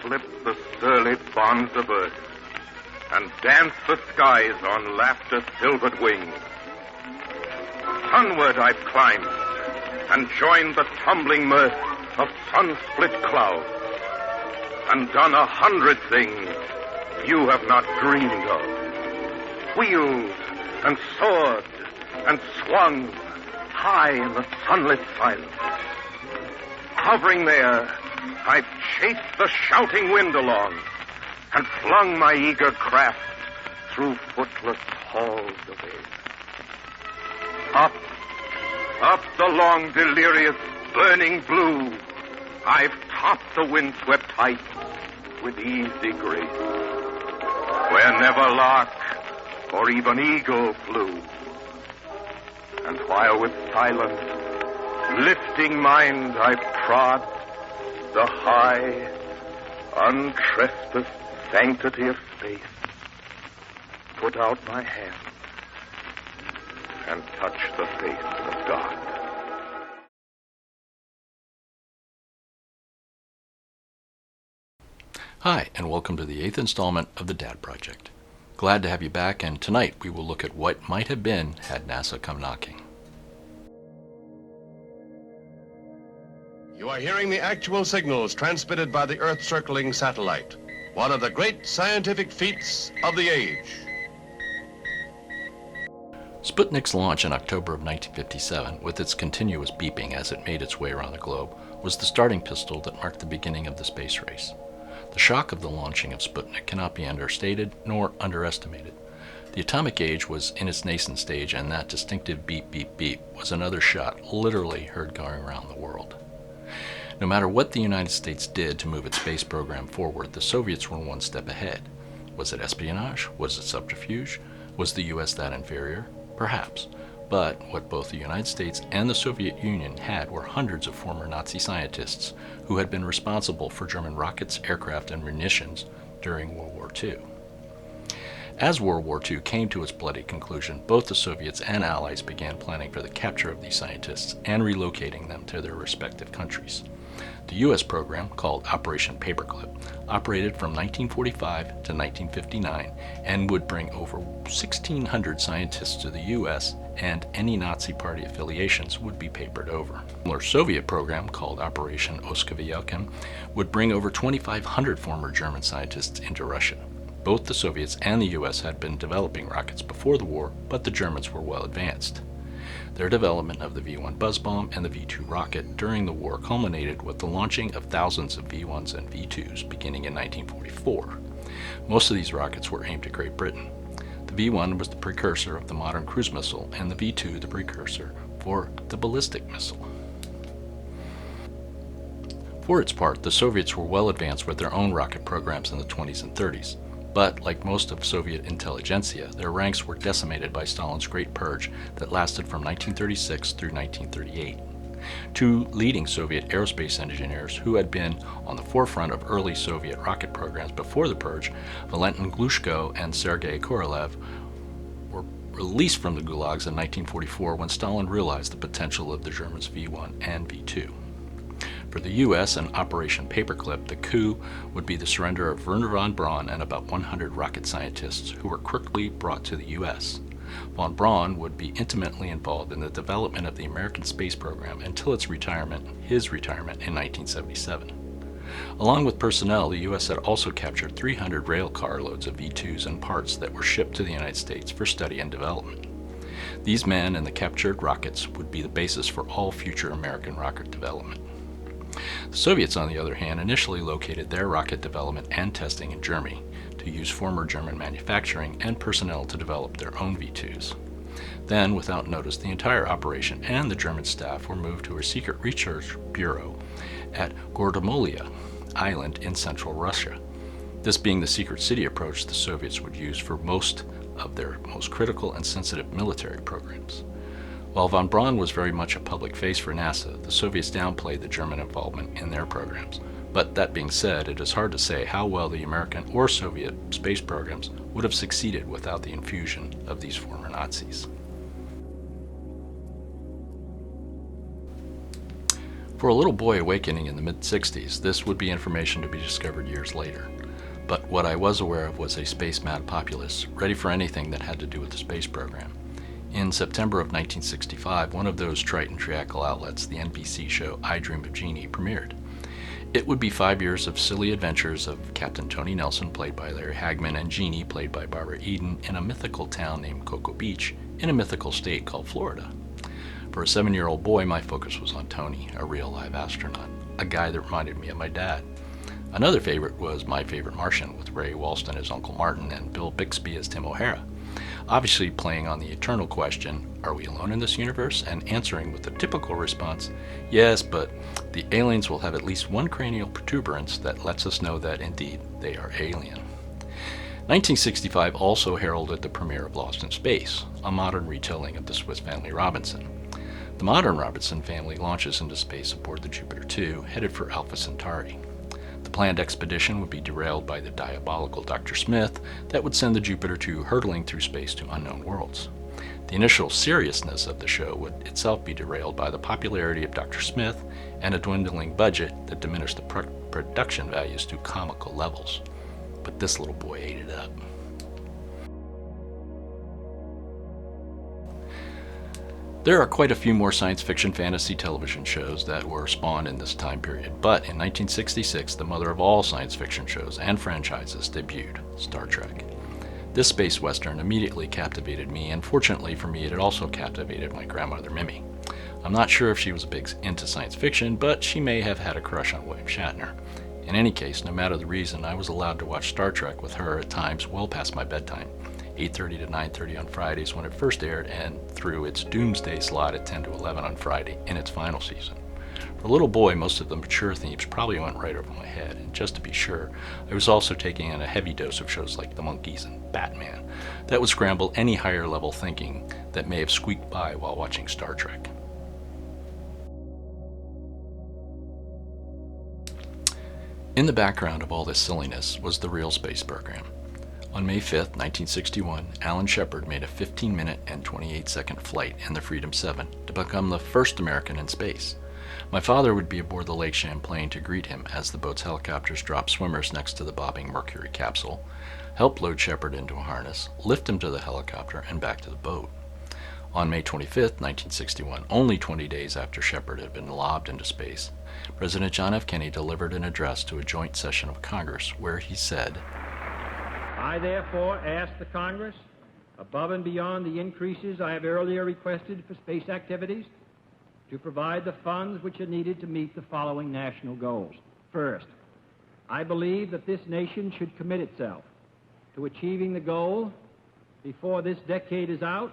slip the surly bonds of earth and dance the skies on laughter-silvered wings. Sunward I've climbed and joined the tumbling mirth of sun-split clouds and done 100 things you have not dreamed of. Wheeled and soared and swung high in the sunlit silence. Hovering there, I've chased the shouting wind along and flung my eager craft through footless halls of air. Up the long, delirious, burning blue, I've topped the windswept heights with easy grace, where never lark or even eagle flew. And while with silent, lifting mind I've trod the high, untrespassed sanctity of space, put out my hand and touch the face of God. Hi, and welcome to the 8th installment of the Dad Project. Glad to have you back, and tonight we will look at what might have been had NASA come knocking. You are hearing the actual signals transmitted by the Earth-circling satellite, one of the great scientific feats of the age. Sputnik's launch in October of 1957, with its continuous beeping as it made its way around the globe, was the starting pistol that marked the beginning of the space race. The shock of the launching of Sputnik cannot be understated nor underestimated. The atomic age was in its nascent stage, and that distinctive beep, beep, beep was another shot literally heard going around the world. No matter what the United States did to move its space program forward, the Soviets were one step ahead. Was it espionage? Was it subterfuge? Was the U.S. that inferior? Perhaps. But what both the United States and the Soviet Union had were hundreds of former Nazi scientists who had been responsible for German rockets, aircraft, and munitions during World War II. As World War II came to its bloody conclusion, both the Soviets and Allies began planning for the capture of these scientists and relocating them to their respective countries. The U.S. program, called Operation Paperclip, operated from 1945 to 1959 and would bring over 1,600 scientists to the U.S., and any Nazi party affiliations would be papered over. A similar Soviet program, called Operation Oskaviyelkin, would bring over 2,500 former German scientists into Russia. Both the Soviets and the U.S. had been developing rockets before the war, but the Germans were well advanced. Their development of the V-1 buzz bomb and the V-2 rocket during the war culminated with the launching of thousands of V-1s and V-2s beginning in 1944. Most of these rockets were aimed at Great Britain. The V-1 was the precursor of the modern cruise missile, and the V-2 the precursor for the ballistic missile. For its part, the Soviets were well advanced with their own rocket programs in the 20s and 30s. But, like most of Soviet intelligentsia, their ranks were decimated by Stalin's Great Purge that lasted from 1936 through 1938. Two leading Soviet aerospace engineers who had been on the forefront of early Soviet rocket programs before the Purge, Valentin Glushko and Sergei Korolev, were released from the gulags in 1944 when Stalin realized the potential of the Germans' V-1 and V-2. For the U.S. and Operation Paperclip, the coup would be the surrender of Wernher von Braun and about 100 rocket scientists who were quickly brought to the U.S. Von Braun would be intimately involved in the development of the American space program until his retirement in 1977. Along with personnel, the U.S. had also captured 300 rail carloads of V-2s and parts that were shipped to the United States for study and development. These men and the captured rockets would be the basis for all future American rocket development. The Soviets, on the other hand, initially located their rocket development and testing in Germany to use former German manufacturing and personnel to develop their own V-2s. Then, without notice, the entire operation and the German staff were moved to a secret research bureau at Gordomolia Island in central Russia, this being the secret city approach the Soviets would use for most of their most critical and sensitive military programs. While von Braun was very much a public face for NASA, the Soviets downplayed the German involvement in their programs. But that being said, it is hard to say how well the American or Soviet space programs would have succeeded without the infusion of these former Nazis. For a little boy awakening in the mid-60s, this would be information to be discovered years later. But what I was aware of was a space-mad populace, ready for anything that had to do with the space program. In September of 1965, one of those Triton triacle outlets, the NBC show I Dream of Jeannie, premiered. It would be 5 years of silly adventures of Captain Tony Nelson, played by Larry Hagman, and Jeannie, played by Barbara Eden, in a mythical town named Cocoa Beach, in a mythical state called Florida. For a 7-year-old boy, my focus was on Tony, a real live astronaut, a guy that reminded me of my dad. Another favorite was My Favorite Martian, with Ray Walston as Uncle Martin and Bill Bixby as Tim O'Hara. Obviously playing on the eternal question, are we alone in this universe? And answering with the typical response, yes, but the aliens will have at least one cranial protuberance that lets us know that indeed they are alien. 1965 also heralded the premiere of Lost in Space, a modern retelling of the Swiss Family Robinson. The modern Robinson family launches into space aboard the Jupiter 2, headed for Alpha Centauri. The planned expedition would be derailed by the diabolical Dr. Smith that would send the Jupiter 2 hurtling through space to unknown worlds. The initial seriousness of the show would itself be derailed by the popularity of Dr. Smith and a dwindling budget that diminished the production values to comical levels. But this little boy ate it up. There are quite a few more science fiction fantasy television shows that were spawned in this time period, but in 1966, the mother of all science fiction shows and franchises debuted, Star Trek. This space western immediately captivated me, and fortunately for me, it had also captivated my grandmother Mimi. I'm not sure if she was big into science fiction, but she may have had a crush on William Shatner. In any case, no matter the reason, I was allowed to watch Star Trek with her at times well past my bedtime. 8:30 to 9:30 on Fridays when it first aired, and through its doomsday slot at 10 to 11 on Friday in its final season. For a little boy, most of the mature themes probably went right over my head, and just to be sure, I was also taking in a heavy dose of shows like The Monkees and Batman that would scramble any higher level thinking that may have squeaked by while watching Star Trek. In the background of all this silliness was the real space program. On May 5, 1961, Alan Shepard made a 15-minute and 28-second flight in the Freedom 7 to become the first American in space. My father would be aboard the Lake Champlain to greet him as the boat's helicopters dropped swimmers next to the bobbing Mercury capsule, help load Shepard into a harness, lift him to the helicopter, and back to the boat. On May 25, 1961, only 20 days after Shepard had been lobbed into space, President John F. Kennedy delivered an address to a joint session of Congress where he said, I therefore ask the Congress, above and beyond the increases I have earlier requested for space activities, to provide the funds which are needed to meet the following national goals. First, I believe that this nation should commit itself to achieving the goal, before this decade is out,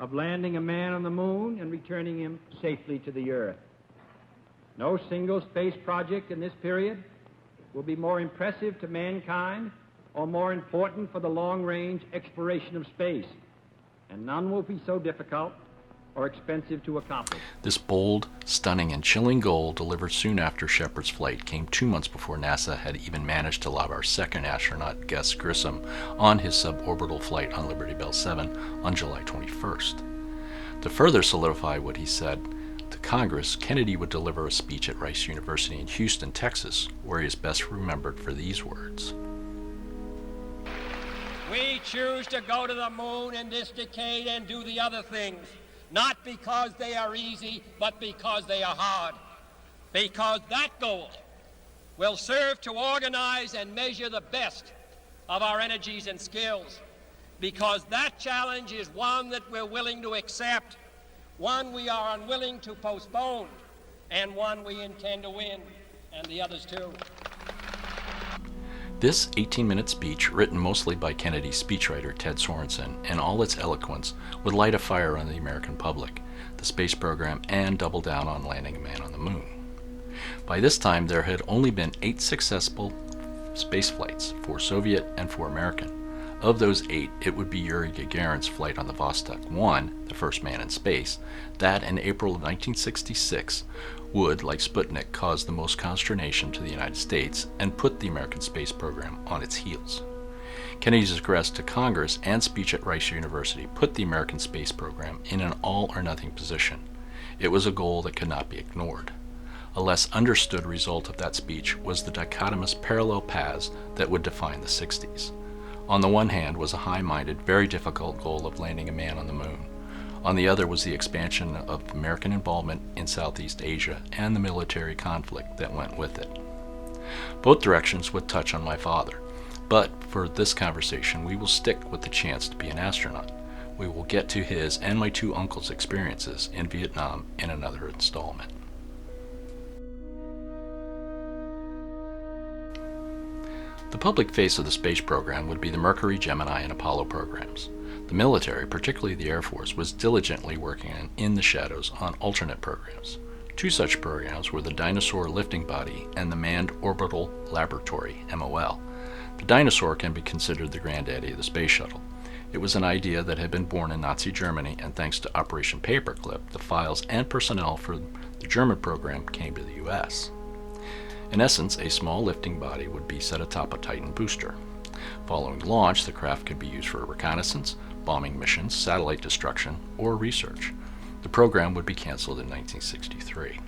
of landing a man on the moon and returning him safely to the Earth. No single space project in this period will be more impressive to mankind or more important for the long-range exploration of space, and none will be so difficult or expensive to accomplish. This bold, stunning, and chilling goal, delivered soon after Shepard's flight, came 2 months before NASA had even managed to lob our second astronaut, Gus Grissom, on his suborbital flight on Liberty Bell 7 on July 21st. To further solidify what he said to Congress, Kennedy would deliver a speech at Rice University in Houston, Texas, where he is best remembered for these words. We choose to go to the moon in this decade and do the other things, not because they are easy, but because they are hard. Because that goal will serve to organize and measure the best of our energies and skills. Because that challenge is one that we're willing to accept, one we are unwilling to postpone, and one we intend to win, and the others too. This 18-minute speech, written mostly by Kennedy's speechwriter Ted Sorensen, in all its eloquence, would light a fire on the American public, the space program, and double down on landing a man on the moon. By this time, there had only been 8 successful space flights, 4 Soviet and 4 American. Of those 8, it would be Yuri Gagarin's flight on the Vostok 1, the first man in space, that in April of 1966 would, like Sputnik, cause the most consternation to the United States and put the American space program on its heels. Kennedy's address to Congress and speech at Rice University put the American space program in an all-or-nothing position. It was a goal that could not be ignored. A less understood result of that speech was the dichotomous parallel paths that would define the 60s. On the one hand was a high-minded, very difficult goal of landing a man on the moon. On the other was the expansion of American involvement in Southeast Asia and the military conflict that went with it. Both directions would touch on my father, but for this conversation we will stick with the chance to be an astronaut. We will get to his and my two uncles' experiences in Vietnam in another installment. The public face of the space program would be the Mercury, Gemini, and Apollo programs. The military, particularly the Air Force, was diligently working in the shadows on alternate programs. Two such programs were the Dinosaur Lifting Body and the Manned Orbital Laboratory, MOL. The Dinosaur can be considered the granddaddy of the space shuttle. It was an idea that had been born in Nazi Germany, and thanks to Operation Paperclip, the files and personnel for the German program came to the U.S. In essence, a small lifting body would be set atop a Titan booster. Following launch, the craft could be used for reconnaissance, bombing missions, satellite destruction, or research. The program would be canceled in 1963.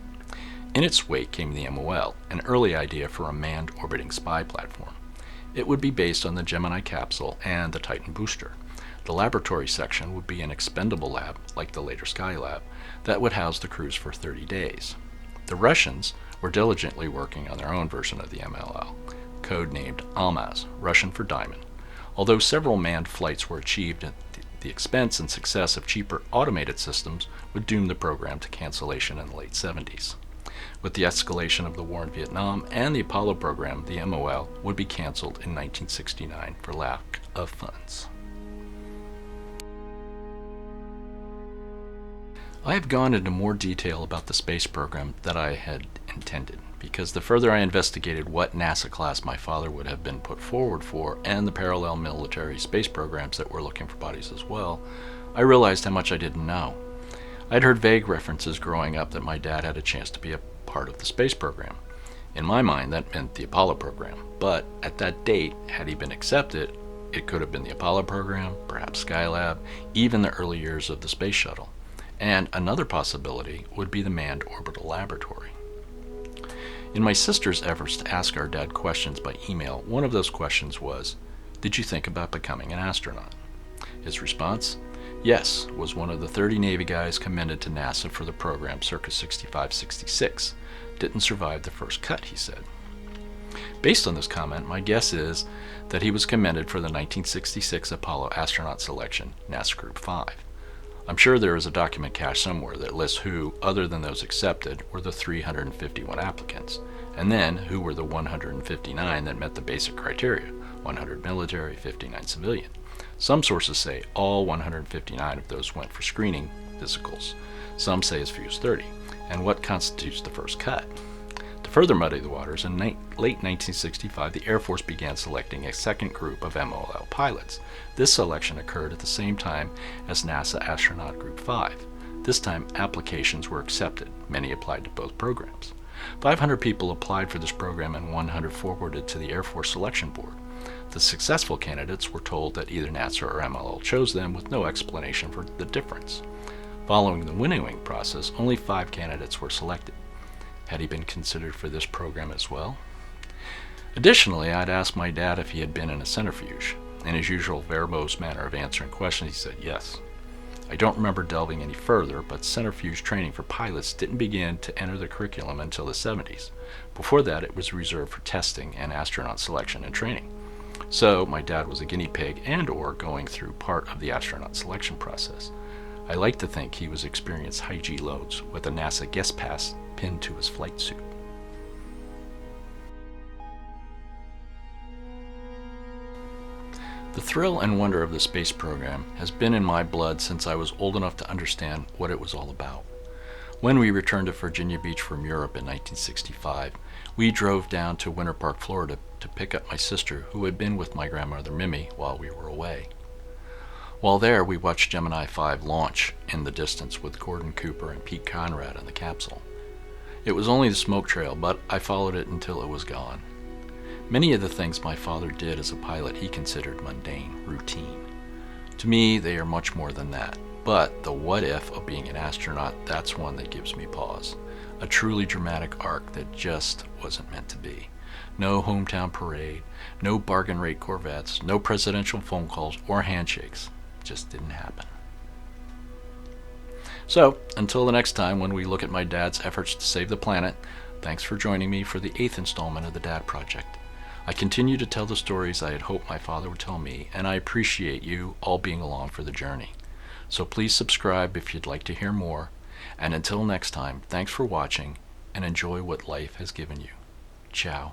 In its wake came the MOL, an early idea for a manned orbiting spy platform. It would be based on the Gemini capsule and the Titan booster. The laboratory section would be an expendable lab, like the later Skylab, that would house the crews for 30 days. The Russians were diligently working on their own version of the MLL, codenamed Almaz, Russian for diamond. Although several manned flights were achieved, the expense and success of cheaper automated systems would doom the program to cancellation in the late 70s. With the escalation of the war in Vietnam and the Apollo program, the MOL would be canceled in 1969 for lack of funds. I have gone into more detail about the space program than I had intended, because the further I investigated what NASA class my father would have been put forward for and the parallel military space programs that were looking for bodies as well, I realized how much I didn't know. I'd heard vague references growing up that my dad had a chance to be a part of the space program. In my mind, that meant the Apollo program, but at that date, had he been accepted, it could have been the Apollo program, perhaps Skylab, even the early years of the space shuttle. And another possibility would be the Manned Orbital Laboratory. In my sister's efforts to ask our dad questions by email, one of those questions was, "Did you think about becoming an astronaut?" His response, "Yes," was one of the 30 Navy guys commended to NASA for the program circa 65-66. Didn't survive the first cut, he said. Based on this comment, my guess is that he was commended for the 1966 Apollo astronaut selection, NASA Group 5. I'm sure there is a document cache somewhere that lists who, other than those accepted, were the 351 applicants, and then who were the 159 that met the basic criteria, 100 military, 59 civilian. Some sources say all 159 of those went for screening physicals. Some say as few as 30. And what constitutes the first cut? To further muddy the waters, in late 1965, the Air Force began selecting a second group of MOL pilots. This selection occurred at the same time as NASA Astronaut Group 5. This time, applications were accepted. Many applied to both programs. 500 people applied for this program and 100 forwarded to the Air Force Selection Board. The successful candidates were told that either NASA or MLL chose them with no explanation for the difference. Following the winnowing process, only 5 candidates were selected. Had he been considered for this program as well? Additionally, I'd asked my dad if he had been in a centrifuge. In his usual verbose manner of answering questions, he said yes. I don't remember delving any further, but centrifuge training for pilots didn't begin to enter the curriculum until the 70s. Before that, it was reserved for testing and astronaut selection and training. So, my dad was a guinea pig and/or going through part of the astronaut selection process. I like to think he was experienced high G loads with a NASA guest pass pinned to his flight suit. The thrill and wonder of the space program has been in my blood since I was old enough to understand what it was all about. When we returned to Virginia Beach from Europe in 1965, we drove down to Winter Park, Florida to pick up my sister, who had been with my grandmother Mimi while we were away. While there, we watched Gemini 5 launch in the distance with Gordon Cooper and Pete Conrad in the capsule. It was only the smoke trail, but I followed it until it was gone. Many of the things my father did as a pilot he considered mundane, routine. To me, they are much more than that. But the what if of being an astronaut, that's one that gives me pause. A truly dramatic arc that just wasn't meant to be. No hometown parade, no bargain rate Corvettes, no presidential phone calls or handshakes. Just didn't happen. So, until the next time when we look at my dad's efforts to save the planet, thanks for joining me for the 8th installment of the Dad Project. I continue to tell the stories I had hoped my father would tell me, and I appreciate you all being along for the journey. So please subscribe if you'd like to hear more, and until next time, thanks for watching, and enjoy what life has given you. Ciao.